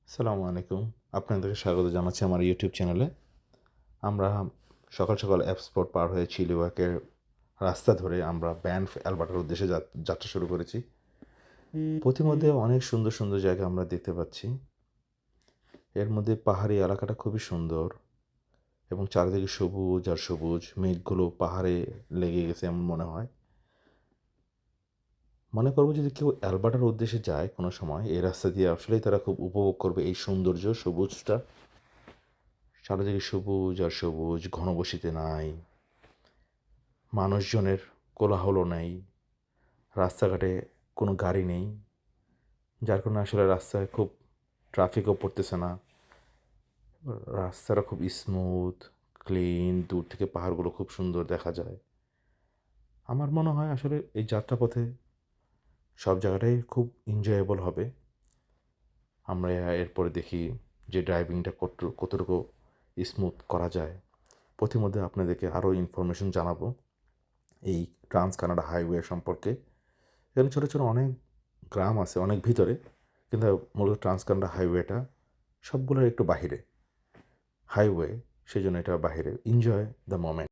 আসসালামু আলাইকুম। আপনাদেরকে স্বাগত জানাচ্ছি আমার ইউটিউব চ্যানেলে। আমরা সকাল সকাল এপস্পোর্ট পার হয়ে চিলিওয়াকের রাস্তা ধরে আমরা ব্যানফ অ্যালবার্টার উদ্দেশ্যে যাত্রা শুরু করেছি। পথিমধ্যে অনেক সুন্দর সুন্দর জায়গা আমরা দেখতে পাচ্ছি। এর মধ্যে পাহাড়ি এলাকাটা খুবই সুন্দর এবং চারিদিকে সবুজ আর সবুজ, মেঘগুলো পাহাড়ে লেগে গেছে এমন মনে হয়। মনে করবো যদি কেউ অ্যালবার্টার উদ্দেশ্যে যায় কোনো সময় এই রাস্তা দিয়ে আসলেই তারা খুব উপভোগ করবে এই সৌন্দর্য সবুজটা। চারিদিকে সবুজ আর সবুজ, ঘনবসতিতে নাই, মানুষজনের কোলাহল নেই, রাস্তাঘাটে কোনো গাড়ি নেই, যার কারণে আসলে রাস্তায় খুব ট্রাফিকও পড়তেছে না। রাস্তাটা খুব স্মুথ, ক্লিন, দূর থেকে পাহাড়গুলো খুব সুন্দর দেখা যায়। আমার মনে হয় আসলে এই যাত্রাপথে সব জায়গাটাই খুব এনজয়েবল হবে। আমরা এরপরে দেখি যে ড্রাইভিংটা কতটুকু স্মুথ করা যায়। পথিমধ্যে আপনাদেরকে আরও ইনফরমেশন জানাবো এই ট্রান্স কানাডা হাইওয়ে সম্পর্কে। এখানে ছোটো ছোটো অনেক গ্রাম আছে অনেক ভিতরে, কিন্তু মূলত ট্রান্স কানাডা হাইওয়েটা সবগুলোর একটু বাহিরে হাইওয়ে, সেই জন্য এটা বাহিরে। Enjoy the moment.